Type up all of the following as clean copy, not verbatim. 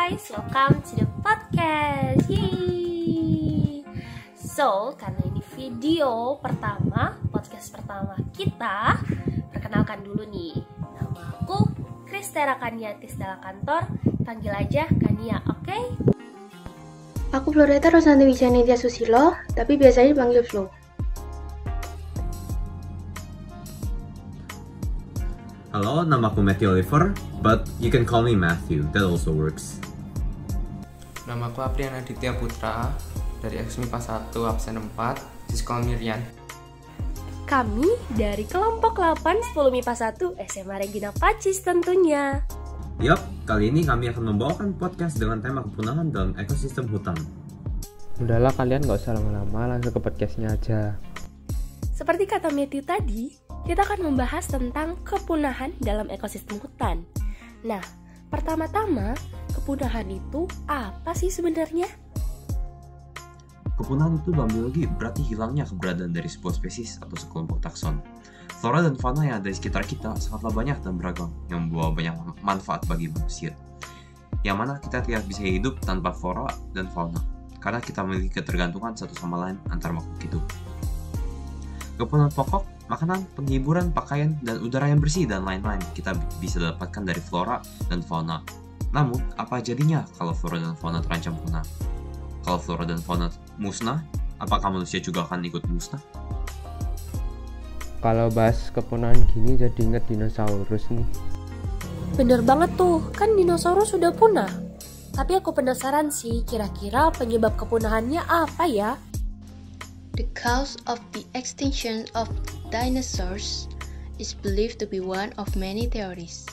guys, welcome to the podcast. Yay! So, karena ini video pertama, podcast pertama kita, perkenalkan dulu nih. Nama aku Kristera Kaniatis Dalla Kantor, panggil aja Kania, oke? Aku Floreta Rosanti Wijanitya Susilo, tapi biasanya dipanggil Flo. Halo, nama aku Matthew Oliver, but you can call me Matthew, that also works. Nama aku Aprian Aditya Putra, dari Eksmipa 1, absen 4, just call me Rian. Kami dari kelompok 8 10 MIPA 1 SMA Regina Pacis tentunya. Yup, kali ini kami akan membawakan podcast dengan tema kepunahan dalam ekosistem hutan. Udahlah, kalian gak usah lama-lama, langsung ke podcastnya aja. Seperti kata Matthew tadi, kita akan membahas tentang kepunahan dalam ekosistem hutan. Nah, pertama-tama, kepunahan itu apa sih sebenarnya? Kepunahan itu dalam biologi berarti hilangnya keberadaan dari sebuah spesies atau sekelompok takson. Flora dan fauna yang ada di sekitar kita sangatlah banyak dan beragam, yang membawa banyak manfaat bagi manusia. Yang mana kita tidak bisa hidup tanpa flora dan fauna, karena kita memiliki ketergantungan satu sama lain antar makhluk hidup. Kepunahan pokok, makanan, penghiburan, pakaian, dan udara yang bersih, dan lain-lain kita bisa dapatkan dari flora dan fauna. Namun, apa jadinya kalau flora dan fauna terancam punah? Kalau flora dan fauna musnah, apakah manusia juga akan ikut musnah? Kalau bahas kepunahan gini jadi inget dinosaurus nih. Bener banget tuh, kan dinosaurus sudah punah. Tapi aku penasaran sih, kira-kira penyebab kepunahannya apa ya? The cause of the extinction of dinosaurs is believed to be one of many theories,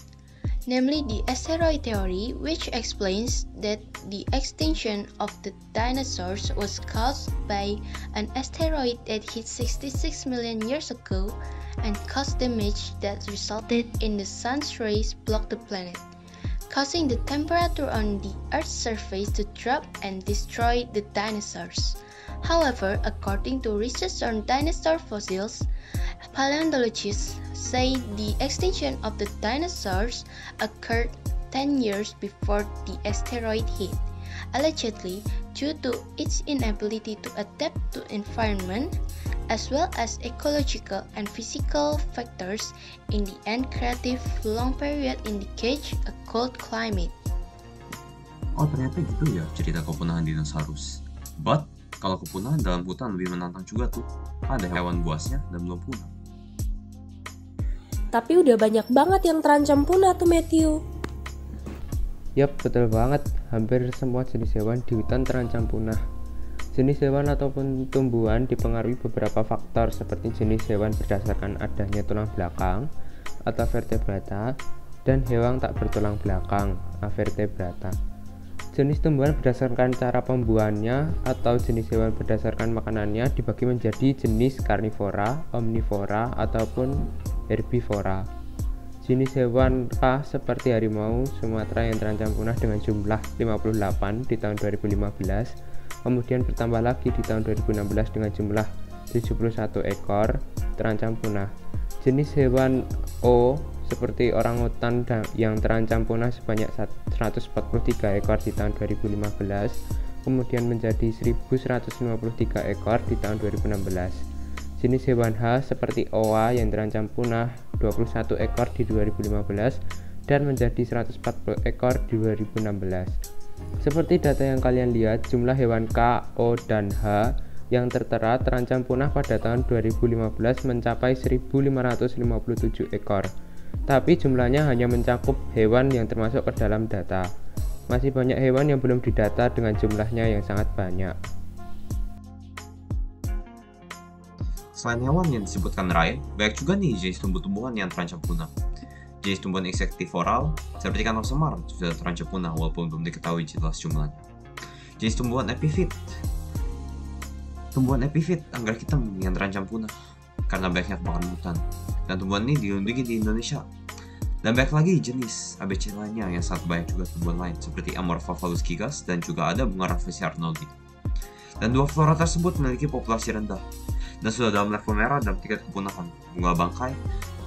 namely the asteroid theory, which explains that the extinction of the dinosaurs was caused by an asteroid that hit 66 million years ago and caused damage that resulted in the sun's rays block the planet, causing the temperature on the Earth's surface to drop and destroy the dinosaurs. However, according to research on dinosaur fossils, paleontologists say the extinction of the dinosaurs occurred 10 years before the asteroid hit, allegedly due to its inability to adapt to environment, as well as ecological and physical factors in the end creative long period in the cage a cold climate. Oh, ternyata gitu ya cerita kepunahan dinosaurus. But kalau kepunahan dalam hutan lebih menantang juga tuh. Ada hewan buasnya dan belum punah. Tapi udah banyak banget yang terancam punah tuh Matthew. Yap, betul banget. Hampir semua jenis hewan di hutan terancam punah. Jenis hewan ataupun tumbuhan dipengaruhi beberapa faktor seperti jenis hewan berdasarkan adanya tulang belakang atau vertebrata dan hewan tak bertulang belakang (avertebrata). Jenis tumbuhan berdasarkan cara pembuahannya atau jenis hewan berdasarkan makanannya dibagi menjadi jenis karnivora, omnivora, ataupun herbivora. Jenis hewan K seperti harimau Sumatera yang terancam punah dengan jumlah 58 di tahun 2015, kemudian bertambah lagi di tahun 2016 dengan jumlah 71 ekor terancam punah. Jenis hewan O seperti orangutan yang terancam punah sebanyak 143 ekor di tahun 2015, kemudian menjadi 1153 ekor di tahun 2016. Jenis hewan H seperti oa yang terancam punah 21 ekor di 2015 dan menjadi 140 ekor di 2016. Seperti data yang kalian lihat, jumlah hewan K, O, dan H yang tertera terancam punah pada tahun 2015 mencapai 1557 ekor. Tapi jumlahnya hanya mencakup hewan yang termasuk ke dalam data. Masih banyak hewan yang belum didata dengan jumlahnya yang sangat banyak. Selain hewan yang disebutkan Ryan, banyak juga nih jenis tumbuh-tumbuhan yang terancam punah. Jenis tumbuhan insektivoral seperti kantong semar sudah terancam punah walaupun belum diketahui jelas jumlahnya. Jenis tumbuhan epifit. Tumbuhan epifit anggrek hitam yang terancam punah karena banyaknya kebakaran hutan. Dan tumbuhan ini dilindungi di Indonesia. Dan banyak lagi jenis ABC lainnya yang sangat banyak juga tumbuhan lain seperti Amorpha phallus gigas dan juga ada bunga Rafflesia arnoldi. Dan dua flora tersebut memiliki populasi rendah dan sudah dalam level merah dalam tingkat kepunahan. Bunga bangkai,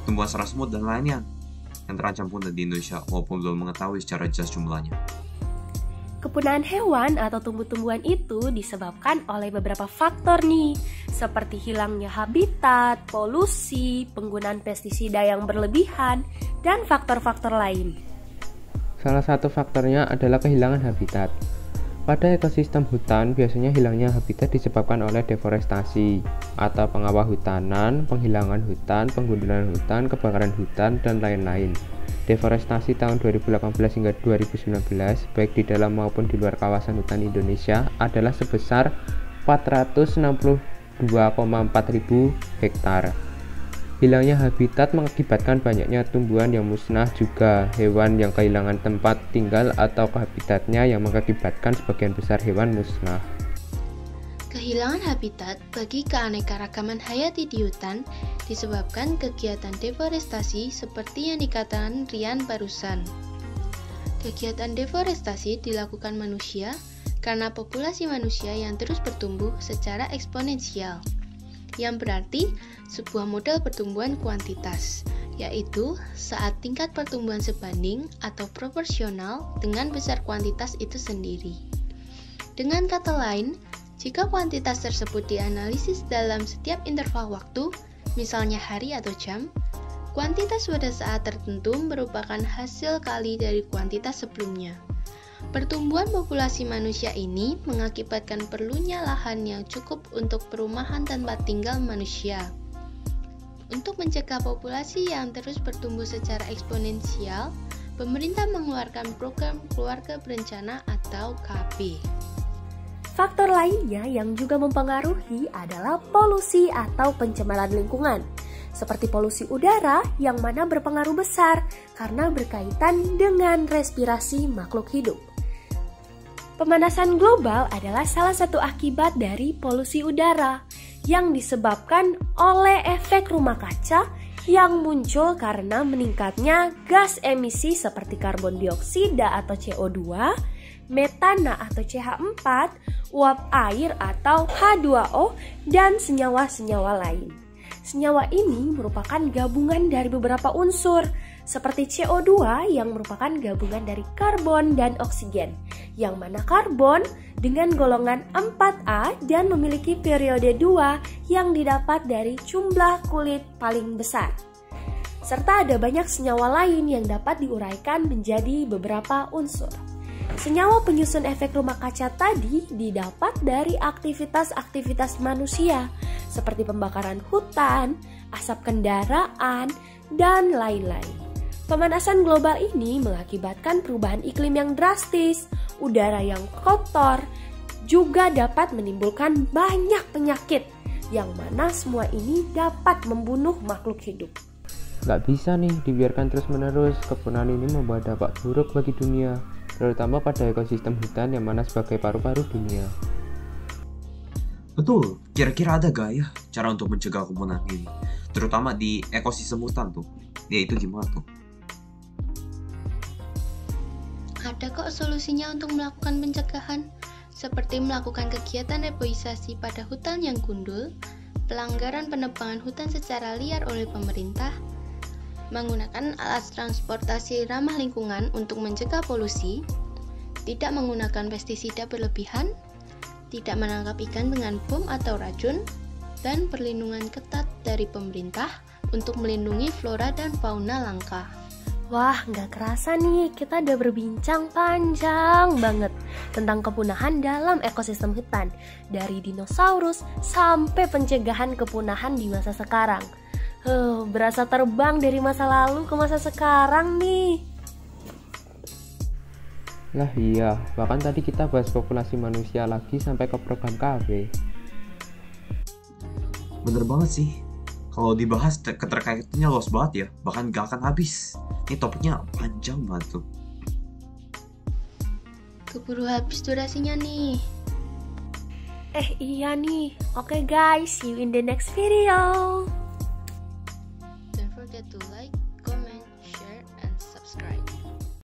tumbuhan sarang semut dan lainnya yang terancam punah di Indonesia walaupun belum mengetahui secara jelas jumlahnya. kepunahan hewan atau tumbuh-tumbuhan itu disebabkan oleh beberapa faktor nih, seperti hilangnya habitat, polusi, penggunaan pestisida yang berlebihan, dan faktor-faktor lain. Salah satu faktornya adalah kehilangan habitat. Pada ekosistem hutan, biasanya hilangnya habitat disebabkan oleh deforestasi atau pengawah hutanan, penghilangan hutan, penggundulan hutan, kebakaran hutan, dan lain-lain. Deforestasi tahun 2018 hingga 2019, baik di dalam maupun di luar kawasan hutan Indonesia, adalah sebesar 462,4 ribu hektar. Hilangnya habitat mengakibatkan banyaknya tumbuhan yang musnah, juga hewan yang kehilangan tempat tinggal atau habitatnya yang mengakibatkan sebagian besar hewan musnah. Kehilangan habitat bagi keanekaragaman hayati di hutan disebabkan kegiatan deforestasi seperti yang dikatakan Rian barusan. Kegiatan deforestasi dilakukan manusia karena populasi manusia yang terus bertumbuh secara eksponensial, yang berarti sebuah model pertumbuhan kuantitas, yaitu saat tingkat pertumbuhan sebanding atau proporsional dengan besar kuantitas itu sendiri. Dengan kata lain, jika kuantitas tersebut dianalisis dalam setiap interval waktu, misalnya hari atau jam, kuantitas pada saat tertentu merupakan hasil kali dari kuantitas sebelumnya. Pertumbuhan populasi manusia ini mengakibatkan perlunya lahan yang cukup untuk perumahan tempat tinggal manusia. Untuk mencegah populasi yang terus bertumbuh secara eksponensial, pemerintah mengeluarkan program keluarga berencana atau KB. Faktor lainnya yang juga mempengaruhi adalah polusi atau pencemaran lingkungan, seperti polusi udara yang mana berpengaruh besar karena berkaitan dengan respirasi makhluk hidup. Pemanasan global adalah salah satu akibat dari polusi udara yang disebabkan oleh efek rumah kaca yang muncul karena meningkatnya gas emisi seperti karbon dioksida atau CO2, metana atau CH4, uap air atau H2O, dan senyawa-senyawa lain. Senyawa ini merupakan gabungan dari beberapa unsur, seperti CO2 yang merupakan gabungan dari karbon dan oksigen, yang mana karbon dengan golongan 4A dan memiliki periode 2 yang didapat dari jumlah kulit paling besar. Serta ada banyak senyawa lain yang dapat diuraikan menjadi beberapa unsur. Senyawa penyusun efek rumah kaca tadi didapat dari aktivitas-aktivitas manusia seperti pembakaran hutan, asap kendaraan, dan lain-lain. Pemanasan global ini mengakibatkan perubahan iklim yang drastis, udara yang kotor, juga dapat menimbulkan banyak penyakit, yang mana semua ini dapat membunuh makhluk hidup. Gak bisa nih dibiarkan terus-menerus, kepunahan ini membawa dampak buruk bagi dunia, terutama pada ekosistem hutan yang mana sebagai paru-paru dunia. Betul, kira-kira ada gak ya cara untuk mencegah kepunahan ini? Terutama di ekosistem hutan tuh, itu gimana tuh? Ada kok solusinya untuk melakukan pencegahan, seperti melakukan kegiatan reboisasi pada hutan yang gundul, pelanggaran penebangan hutan secara liar oleh pemerintah, menggunakan alat transportasi ramah lingkungan untuk mencegah polusi, tidak menggunakan pestisida berlebihan, tidak menangkap ikan dengan bom atau racun, dan perlindungan ketat dari pemerintah untuk melindungi flora dan fauna langka. Wah, nggak kerasa nih, kita udah berbincang panjang banget tentang kepunahan dalam ekosistem hutan, dari dinosaurus sampai pencegahan kepunahan di masa sekarang. Berasa terbang dari masa lalu ke masa sekarang nih. Lah iya, bahkan tadi kita bahas populasi manusia lagi sampai ke program KB. Bener banget sih. Kalau dibahas keterkaitannya luas banget ya, bahkan gak akan habis. Ini topiknya panjang banget tuh. Keburu habis durasinya nih. Iya nih. Oke guys, see you in the next video.